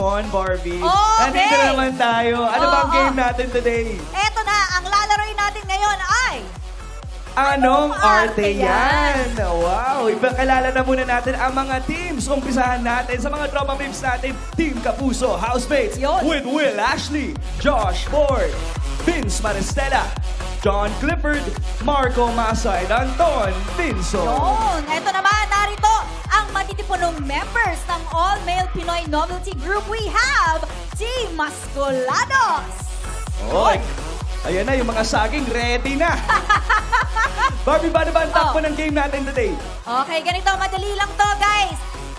on, Barbie. Okay. Nandito na naman tayo. Ano bang Oo. game natin today? Eto na, ang lalaroin natin ngayon ay... Anong arte arte yan? Wow! Ipakilala na muna natin ang mga teams. Umpisahan natin sa mga tropa memes natin. Team Kapuso, Housemates, Yun. with Will Ashley, Josh Ford, Vince Maristella, John Clifford, Marco Masay, Anton Vinso. Yun. Eto naman, narito ang matitipunong members ng all-male Pinoy novelty group. We have Team Masculados. Oy! Ayan na, yung mga saging ready na. Barbie, paano ba ang takbo ng game natin today? Okay, ganito, madali lang to, guys.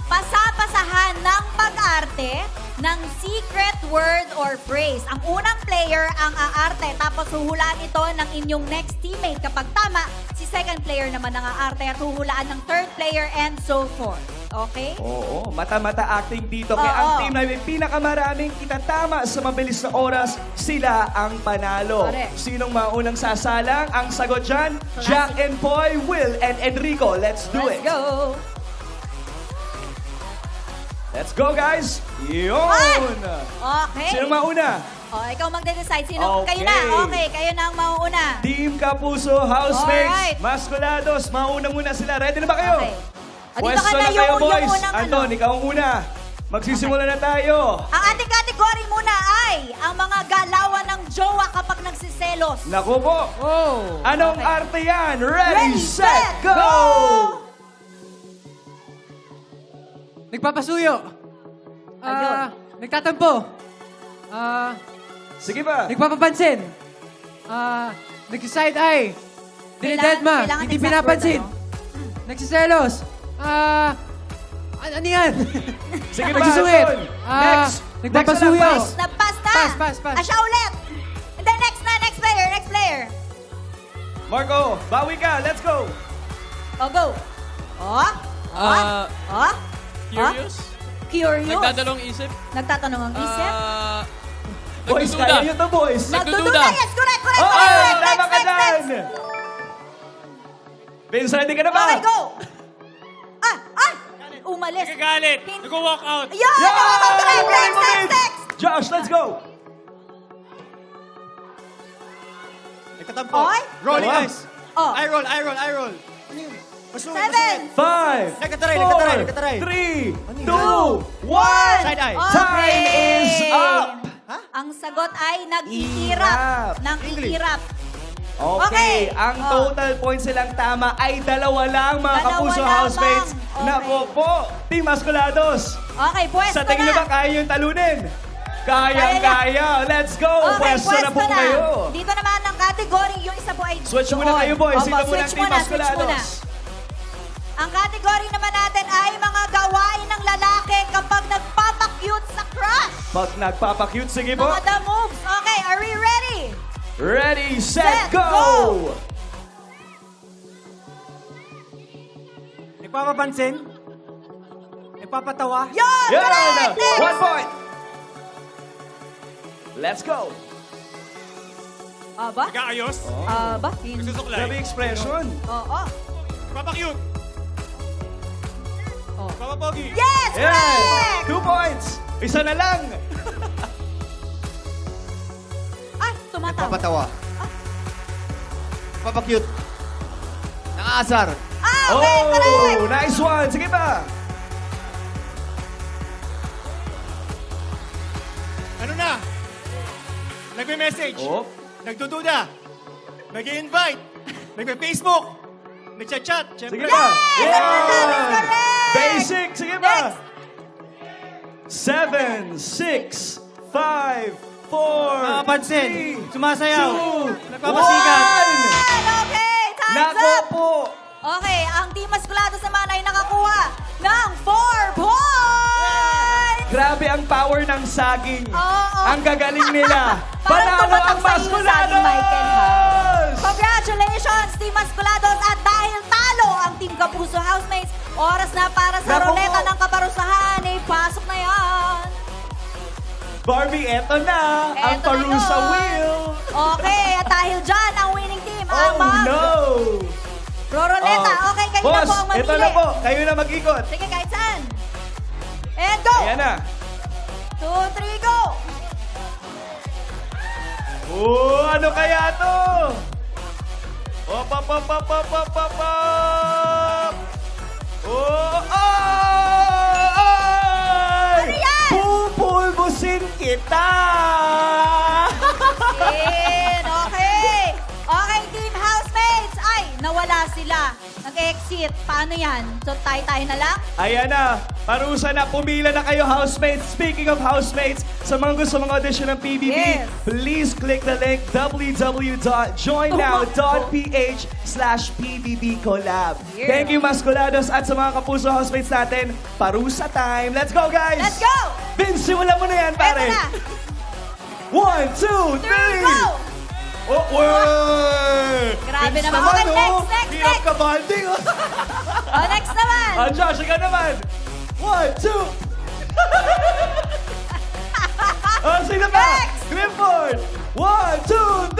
Pasapasahan ng pag-arte ng secret word or phrase. Ang unang player ang aarte, tapos huhulaan ito ng inyong next teammate. Kapag tama, si second player naman ang aarte at huhulaan ng third player and so forth. Okay? Oo, mata-mata acting dito. Kaya Oo. ang team na may pinakamaraming itatama sa mabilis na oras, sila ang panalo. Correct. Sinong maunang sasalang? Ang sagot dyan, Jack and Poy, Will and Enrico. Let's do Let's it. go! Let's go, guys. Yun! Okay. Sinong mauna? Ikaw magde-decide. Sino? Okay. Kayo na. Okay, kayo na ang mauuna. Team Kapuso, Housemates, Alright. Masculados, mauna muna sila. Ready na ba kayo? Okay. Dito Pwesto ka na na kayo, yung boys. unang Anton, ikaw ang una. Magsisimula na tayo. Ang ating category muna ay ang mga galawan ng jowa kapag nagsiselos. Naku po. Oh. Anong Okay. arte yan? Ready, Ready, set, set, go! go! Nagpapasuyo. Ayun. Nagtatampo. Sige ba? Nagpapapansin. Nagsiside eye. Dinidedma. Kailangan Hindi exact pinapansin. word, Nagsiselos. Ano yan? Sige ba, Nagsusungit. Anton? Next. Nagpapasuyo. Next na, Nagpas na. Pass. Siya ulit. And then next na, next player. Marco, bawi ka. Let's go. Go. Curious? Curious. Nagdadalawang isip? Nagtatanong ang isip. Boys, Nagdududa. kaya nyo to, boys. Nagdududa. Yes, correct. Okay, tama ka Next. dyan. Vince, ready ka na ba? Okay, go. Umalis. Nagagalit. Nag-walk out. Yan! Yeah! Correct. 9 Next. minutes. Josh, let's go. Nagtatampo. Oy. Rolling Wow. eyes. Oh. I roll. Masungit. 7. 5, Nagtataray. 3, 2, 1. Side eye. Time is up. Ang sagot ay Irap. nag-iirap. Nang English. iirap. Okay, Okay. ang Oh. total points silang tama ay 2 lang, mga Dalawa Kapuso lamang. Housemates. Okay. Nako po, Team Masculados. Okay, pwesto Sa tingin na. nyo ba kaya yung talunin? Kayang-kaya. Let's go. Okay, Pwesto na po kayo. Dito naman ang category, yung isa po ay... Switch muna doon. kayo, boys. Opo, Sino muna ang switch Team muna. Masculados? Ang category naman natin ay mga gawain ng lalaki kapag nagpapakyut sa crush. Pag nagpapakute, sige po. Mga the moves. Okay, are we ready? Ready, set, Set, go! go! Nagpapapansin. Nagpapatawa. Yun! Yan! Correct! Next! 1 point. Let's go. Aba? Nag-aayos? Aba? Nagsusuklay? Grabe expression. Oo. Papakyut? Oh. Papapogi? Yes! Yan! Correct! 2 points. Isa na lang. Ay, tumatawa. Nagpapatawa. Nagpapakyut. Nangaasar. Okay, correct! Oh, nice one. Sige pa. Ano na? Nagme-message. Oh. Nagdududa. Nag-i-invite. Nagme-Facebook. Nagchat-chat. Sige Siyempre. pa. Yes! Correct! Basic. Sige pa. Next. 7, 6, 5, 4, Nakapansin. 3, Sumasayaw. 2, Nagpapasikat. 1. Okay, time's Nako up! po. Okay, ang Team Masculados naman ay nakakuha ng 4 points! Grabe ang power ng saging. Oo. Ang gagaling nila. Parang Panalo tumatak ang sa iyo, saging, Masculados! Michael, ha? Congratulations, Team Masculados! At dahil talo ang Team Kapuso Housemates, oras na para sa Naku ruleta po. ng kaparusahan. Pasok na yan! Barbie, eto na. Ang Eto na Parusa yun. Wheel. Okay, at dahil dyan, ang winning team ang Oh no! Roroleta. Okay, kayo Boss, na po ang mamili. eto na po. Kayo na mag-ikot. Sige, kahit saan. And go! Ayan na. 2, 3, go! Oh, ano kaya to? Op, op, op, op, op, op, op, op. Oh, ay! Ano yan? Pupulbusin kita! Okay. Okay, team housemates. Ay, nawala sila. Nag-exit. Paano yan? So, tayo na lang? Ayan na, parusa na, pumila na kayo housemates. Speaking of housemates, sa mga gusto mga audition ng PBB, Yes. please click the link www.joinnow.ph/PBBcollab. Yeah. Thank you, Masculados, at sa mga kapuso housemates natin, parusa time. Let's go, guys! Let's go! Vince, simulan mo na yan, Eto pare. na. 1, 2, 3, go! 3! Oh, wey! Grabe Vince naman. Okay, oh. next. Hirap ka balding, oh. Oh, next naman. Ah, Josh, ikaw naman. 1, 2. Oh, sino ba? Next. Clifford. 1, 2,